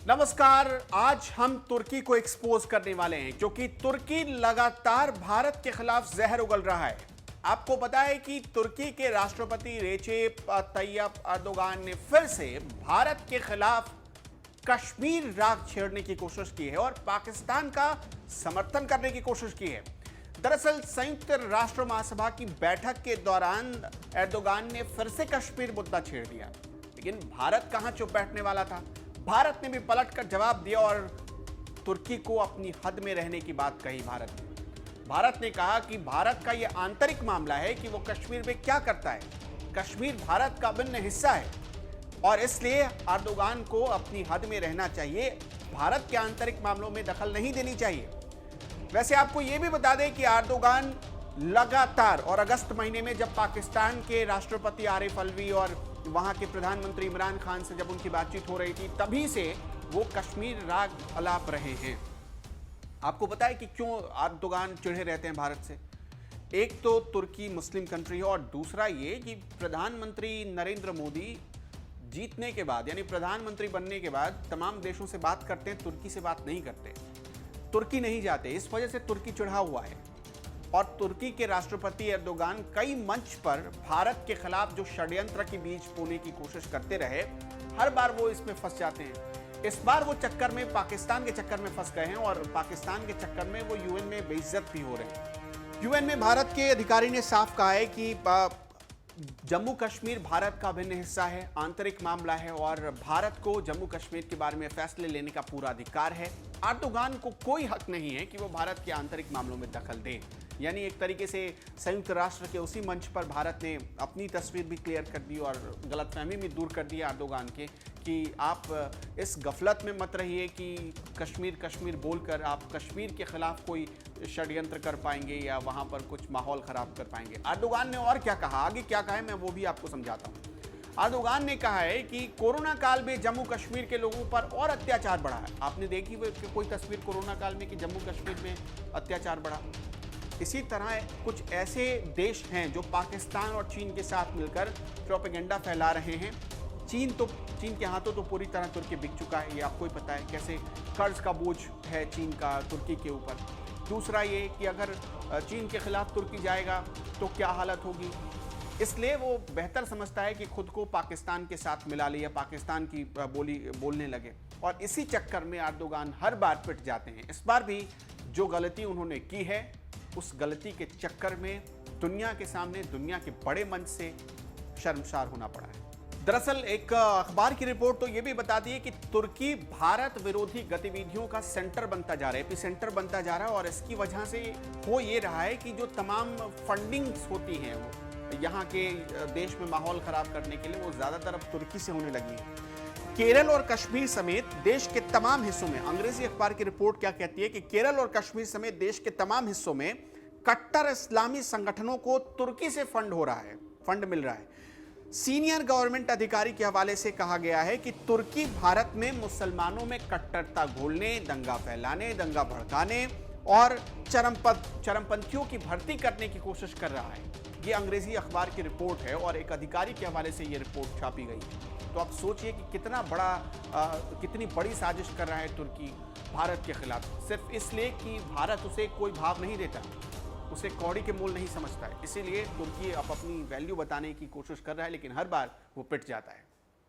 नमस्कार। आज हम तुर्की को एक्सपोज करने वाले हैं क्योंकि तुर्की लगातार भारत के खिलाफ जहर उगल रहा है। आपको पता है कि तुर्की के राष्ट्रपति रेचेप तैयप अर्दोगान ने फिर से भारत के खिलाफ कश्मीर राग छेड़ने की कोशिश की है और पाकिस्तान का समर्थन करने की कोशिश की है। दरअसल संयुक्त राष्ट्र महासभा की बैठक के दौरान अर्दोगान ने फिर से कश्मीर मुद्दा छेड़ दिया, लेकिन भारत कहां चुप बैठने वाला था। भारत ने भी पलटकर जवाब दिया और तुर्की को अपनी हद में रहने की बात कही। भारत ने कहा कि भारत का यह आंतरिक मामला है कि वो कश्मीर में क्या करता है। कश्मीर भारत का अभिन्न हिस्सा है और इसलिए अर्दोगान को अपनी हद में रहना चाहिए, भारत के आंतरिक मामलों में दखल नहीं देनी चाहिए। वैसे आपको यह भी बता दें कि अर्दोगान लगातार और अगस्त महीने में जब पाकिस्तान के राष्ट्रपति आरिफ अलवी और वहां के प्रधानमंत्री इमरान खान से जब उनकी बातचीत हो रही थी, तभी से वो कश्मीर राग अलाप रहे हैं। आपको पता है कि क्यों अर्दोगान चिढ़े रहते हैं भारत से। एक तो तुर्की मुस्लिम कंट्री है और दूसरा ये कि प्रधानमंत्री नरेंद्र मोदी जीतने के बाद यानी प्रधानमंत्री बनने के बाद तमाम देशों से बात करते हैं, तुर्की से बात नहीं करते, तुर्की नहीं जाते। इस वजह से तुर्की चिढ़ा हुआ है और तुर्की के राष्ट्रपति अर्दोगान कई मंच पर भारत के खिलाफ जो षड्यंत्र के बीज बोने की कोशिश करते रहे, हर बार वो इसमें फंस जाते हैं। इस बार वो चक्कर में पाकिस्तान के चक्कर में फंस गए हैं और पाकिस्तान के चक्कर में वो यूएन में बेइज्जत भी हो रहे हैं। यूएन में भारत के अधिकारी ने साफ कहा है कि जम्मू कश्मीर भारत का अभिन्न हिस्सा है, आंतरिक मामला है और भारत को जम्मू कश्मीर के बारे में फैसले लेने का पूरा अधिकार है। अर्दोगान को कोई हक नहीं है कि वो भारत के आंतरिक मामलों में दखल दे। यानी एक तरीके से संयुक्त राष्ट्र के उसी मंच पर भारत ने अपनी तस्वीर भी क्लियर कर दी और गलतफहमी भी दूर कर दी अर्दोगान के कि आप इस गफलत में मत रहिए कि कश्मीर बोलकर आप कश्मीर के खिलाफ कोई षड्यंत्र कर पाएंगे या वहां पर कुछ माहौल खराब कर पाएंगे। अर्दोगान ने और क्या कहा, आगे क्या कहा है मैं वो भी आपको समझाता हूँ। अर्दोगान ने कहा है कि कोरोना काल में जम्मू कश्मीर के लोगों पर और अत्याचार बढ़ा है। आपने देखी कोई तस्वीर कोरोना काल में कि जम्मू कश्मीर में अत्याचार बढ़ा। इसी तरह कुछ ऐसे देश हैं जो पाकिस्तान और चीन के साथ मिलकर प्रोपेगेंडा फैला रहे हैं। चीन के हाथों तो पूरी तरह तुर्की बिक चुका है, ये आपको ही पता है कैसे कर्ज का बोझ है चीन का तुर्की के ऊपर। दूसरा ये कि अगर चीन के खिलाफ तुर्की जाएगा तो क्या हालत होगी, इसलिए वो बेहतर समझता है कि खुद को पाकिस्तान के साथ मिला ले या पाकिस्तान की बोली बोलने लगे और इसी चक्कर में अर्दोगान हर बार पिट जाते हैं। इस बार भी जो गलती उन्होंने की है उस गलती के चक्कर में दुनिया के सामने दुनिया के बड़े मंच से शर्मसार होना पड़ा है। दरअसल एक अखबार की रिपोर्ट तो यह भी बताती है कि तुर्की भारत विरोधी गतिविधियों का सेंटर बनता जा रहा है, एपिसेंटर बनता जा रहा है और इसकी वजह से हो ये रहा है कि जो तमाम फंडिंग्स होती हैं वो यहाँ के देश में माहौल खराब करने के लिए वो ज्यादातर अब तुर्की से होने लगी है। केरल और कश्मीर समेत देश के तमाम हिस्सों में, अंग्रेजी अखबार की रिपोर्ट क्या कहती है कि केरल और कश्मीर समेत देश के तमाम हिस्सों में कट्टर इस्लामी संगठनों को तुर्की से फंड मिल रहा है। सीनियर गवर्नमेंट अधिकारी के हवाले से कहा गया है कि तुर्की भारत में मुसलमानों में कट्टरता घोलने, दंगा फैलाने, दंगा भड़काने और चरमपंथियों की भर्ती करने की कोशिश कर रहा है। ये अंग्रेजी अखबार की रिपोर्ट है और एक अधिकारी के हवाले से ये रिपोर्ट छापी गई है। तो आप सोचिए कि कितनी बड़ी साजिश कर रहा है तुर्की भारत के खिलाफ, सिर्फ इसलिए कि भारत उसे कोई भाव नहीं देता, उसे कौड़ी के मोल नहीं समझता है। इसीलिए तुर्की अब अपनी वैल्यू बताने की कोशिश कर रहा है, लेकिन हर बार वो पिट जाता है।